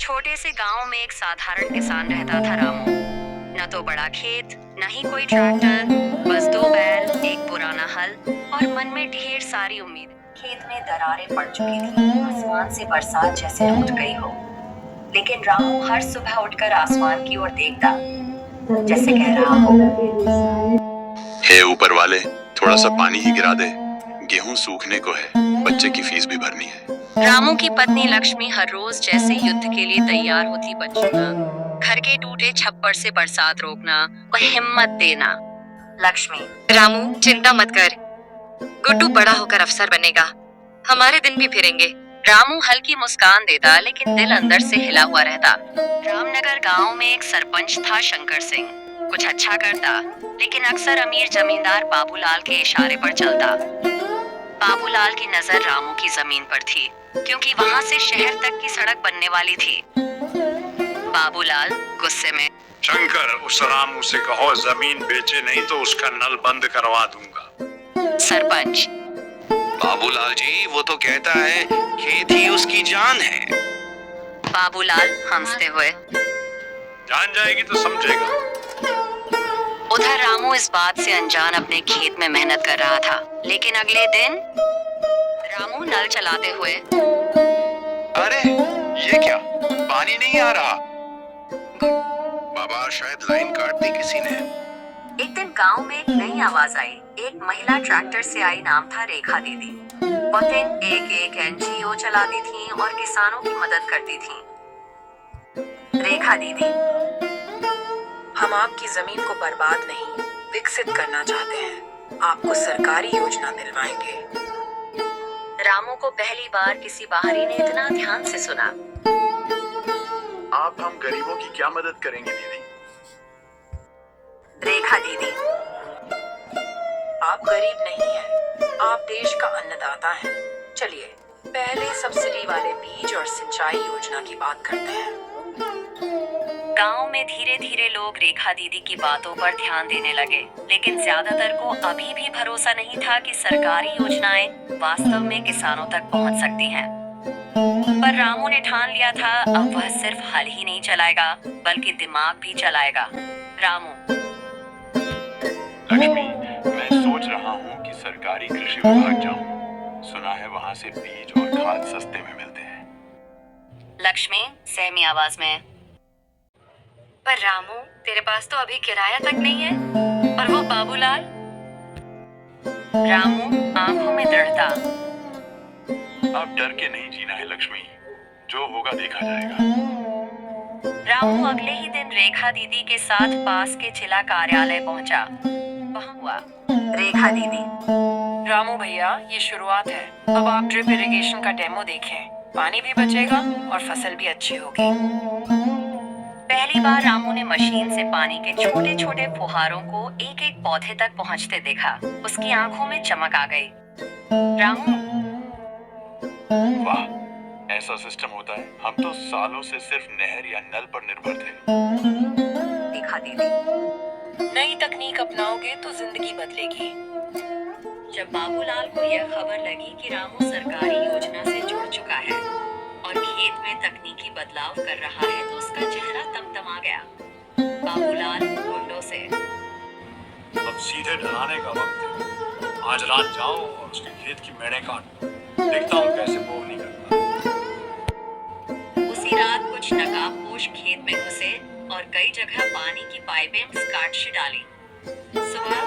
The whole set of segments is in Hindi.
छोटे से गांव में एक साधारण किसान रहता था रामू। न तो बड़ा खेत, न ही कोई ट्रैक्टर, बस दो बैल, एक पुराना हल और मन में ढेर सारी उम्मीद। खेत में दरारें पड़ चुकी थी, आसमान से बरसात जैसे टूट गई हो। लेकिन रामू हर सुबह उठकर आसमान की ओर देखता, जैसे कह रहा हो, हे ऊपर वाले, थोड़ा सा पानी ही गिरा दे, गेहूं सूखने को है, बच्चे की फीस भी भरनी है। रामू की पत्नी लक्ष्मी हर रोज जैसे युद्ध के लिए तैयार होती बचना, घर के टूटे छप्पर से बरसात रोकना और हिम्मत देना। लक्ष्मी, रामू चिंता मत कर, गुड्डू बड़ा होकर अफसर बनेगा, हमारे दिन भी फिरेंगे। रामू हल्की मुस्कान देता, लेकिन दिल अंदर से हिला हुआ रहता। रामनगर गांव में एक सरपंच था शंकर सिंह। कुछ अच्छा करता, लेकिन अक्सर अमीर जमींदार बाबूलाल के इशारे पर चलता। बाबूलाल की नजर रामू की जमीन पर थी, क्योंकि वहां से शहर तक की सड़क बनने वाली थी। बाबूलाल गुस्से में, शंकर, उस रामू से कहो जमीन बेचे नहीं तो उसका नल बंद करवा दूंगा। सरपंच, बाबूलाल जी, वो तो कहता है खेत ही उसकी जान है। बाबूलाल हंसते हुए, जान जाएगी तो समझेगा। उधर रामू इस बात से अनजान अपने खेत में मेहनत कर रहा था। लेकिन अगले दिन रामू नल चलाते हुए, अरे ये क्या, पानी नहीं आ रहा। बाबा, शायद लाइन काट दी किसी ने। एक दिन गांव में एक नई आवाज आई। एक महिला ट्रैक्टर से आई, नाम था रेखा दीदी। वो दिन एक एनजीओ चलाती थी और किसानों की मदद करती थी। रेखा दीदी, हम आपकी जमीन को बर्बाद नहीं, विकसित करना चाहते हैं। आपको सरकारी योजना दिलवाएंगे। रामू को पहली बार किसी बाहरी ने इतना ध्यान से सुना। आप हम गरीबों की क्या मदद करेंगे दीदी? रेखा दीदी, आप गरीब नहीं हैं, आप देश का अन्नदाता हैं। चलिए पहले सब्सिडी वाले बीज और सिंचाई योजना की बात करते हैं। गांव में धीरे धीरे लोग रेखा दीदी की बातों पर ध्यान देने लगे, लेकिन ज्यादातर को अभी भी भरोसा नहीं था कि सरकारी योजनाएं वास्तव में किसानों तक पहुंच सकती हैं। पर रामू ने ठान लिया था, अब वह सिर्फ हल ही नहीं चलाएगा, बल्कि दिमाग भी चलाएगा। रामू, लक्ष्मी, मैं सोच रहा हूँ कि सरकारी कृषि विभाग जाऊँ। सुना है वहाँ से बीज और खाद सस्ते में मिलते हैं। लक्ष्मी सहमी आवाज में, पर रामू, तेरे पास तो अभी किराया तक नहीं है, और वो बाबूलाल। रामू आंखों में दृढ़ता, अब डर के नहीं जीना है लक्ष्मी, जो होगा देखा जाएगा। रामू अगले ही दिन रेखा दीदी के साथ पास के जिला कार्यालय पहुंचा। वहां हुआ, रेखा दीदी, रामू भैया, ये शुरुआत है। अब आप ड्रिप इरिगेशन का डेमो देखें। पानी भी बचेगा और फसल भी अच्छी होगी। पहली बार रामू ने मशीन से पानी के छोटे छोटे फुहारों को एक एक पौधे तक पहुंचते देखा। उसकी आंखों में चमक आ गई। रामू, वाह, ऐसा सिस्टम होता है। हम तो सालों से सिर्फ नहर या नल पर निर्भर थे। रेखा दीदी, नई तकनीक अपनाओगे तो जिंदगी बदलेगी। जब बाबूलाल को यह खबर लगी कि रामू सरकारी योजना से जुड़ चुका है और खेत में तकनीकी बदलाव कर रहा है, तो उसका चेहरा तमतमा गया। बाबूलाल गुंडों से, अब सीधे डराने का वक्त है। आज रात जाओ और उसके खेत की मेढ़े काटो। देखता हूँ कैसे बोर नहीं करता। उसी रात कुछ नकाबपोश खेत में घुसे और कई जगह पानी की पाइपें काट डाली। सुबह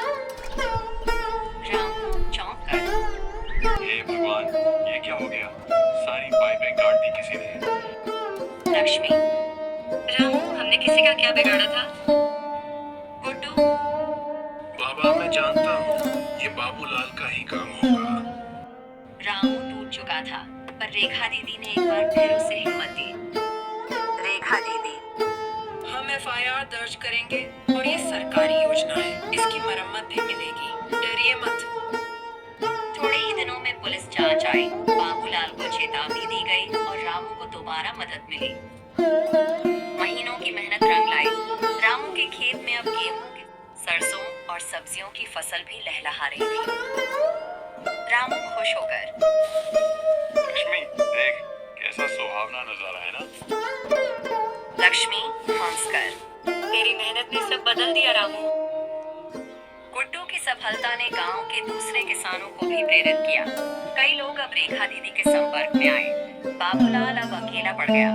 रामू चौंक कर, हे भगवान, ये क्या हो गया? सारी पाइपें काट दी किसी ने। लक्ष्मी, रामू, हमने किसी का क्या बिगाड़ा था? गुड्डू, बाबा, मैं जानता हूँ ये बाबूलाल का ही काम होगा। रामू टूट चुका था, पर रेखा दीदी ने एक बार फिर उसे हिम्मत दी। रेखा दीदी, हम एफआईआर दर्ज करेंगे और ये सरकारी योजना है, इसकी मरम्मत भी मिलेगी। डरिए मत। थोड़े ही दिनों में पुलिस जांच आई। बाबूलाल को चेतावनी दी गई और रामू को दोबारा मदद मिली। महीनों की मेहनत रंग लाई। रामू के खेत में अब गेहूं, सरसों और सब्जियों की फसल भी लहलहा रही थी। रामू खुश होकर, लक्ष्मी, देख कैसा सुहावना नजारा है ना। लक्ष्मी हंसकर, तेरी मेहनत ने सब बदल दिया रामू। गुड्डू की सफलता ने गांव के दूसरे किसानों को भी प्रेरित किया। कई लोग अब रेखा दीदी के संपर्क में आए। बाबूलाल अब अकेला पड़ गया।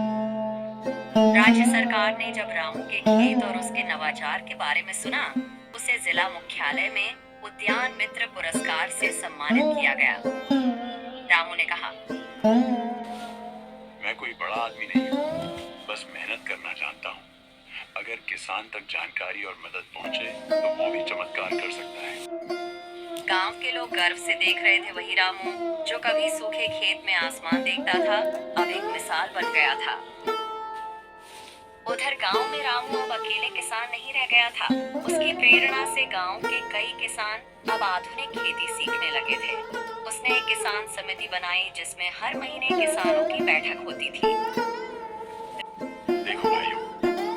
राज्य सरकार ने जब रामू के खेत और उसके नवाचार के बारे में सुना, उसे जिला मुख्यालय में उद्यान मित्र पुरस्कार से सम्मानित किया गया। रामू ने कहा, मैं कोई बड़ा आदमी नहीं हूँ, बस मेहनत करना जानता हूँ। अगर किसान तक जानकारी और मदद पहुँचे तो वो भी चमत्कार कर सकता है। गांव के लोग गर्व से देख रहे थे वही रामू जो कभी सूखे खेत में आसमान देखता था, अब एक मिसाल बन गया था। उधर गांव में रामू अब अकेले किसान नहीं रह गया था। उसकी प्रेरणा से गांव के कई किसान अब आधुनिक खेती सीखने लगे थे। उसने एक किसान समिति बनाई जिसमें हर महीने किसानों की बैठक होती थी। देखो भाइयों,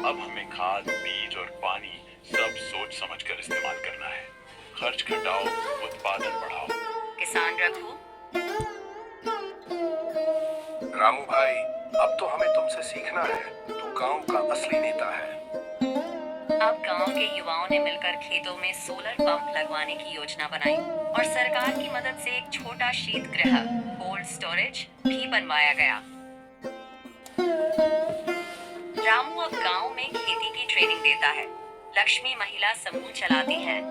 अब हमें खाद, बीज और पानी सब सोच समझकर इस्तेमाल करना है। खर्च घटाओ, उत्पादन बढ़ाओ। किसान रघु, रामू भाई, अब तो हमें तुमसे सीखना है। तू गांव का असली नेता है। अब गांव के युवाओं ने मिलकर खेतों में सोलर पंप लगवाने की योजना बनाई और सरकार की मदद से एक छोटा शीत गृह कोल्ड स्टोरेज भी बनवाया गया। रामू अब गांव में खेती की ट्रेनिंग देता है। लक्ष्मी महिला समूह चलाती है।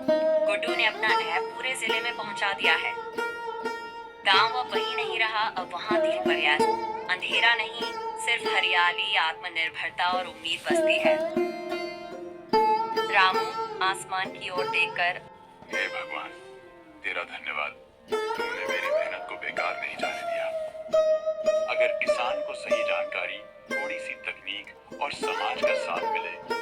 गुड्डू ने अपना ऐप पूरे जिले में पहुंचा दिया है। गांव अब वही नहीं रहा, अब वहां थी प्रयास। अंधेरा नहीं, सिर्फ हरियाली, आत्मनिर्भरता और उम्मीद बसती है। रामू आसमान की ओर देखकर, हे भगवान, तेरा धन्यवाद। तुमने मेरी मेहनत को बेकार नहीं जाने दिया। अगर किसान को सही जानकारी, थोड़ी सी तकनीक और समाज का साथ मिले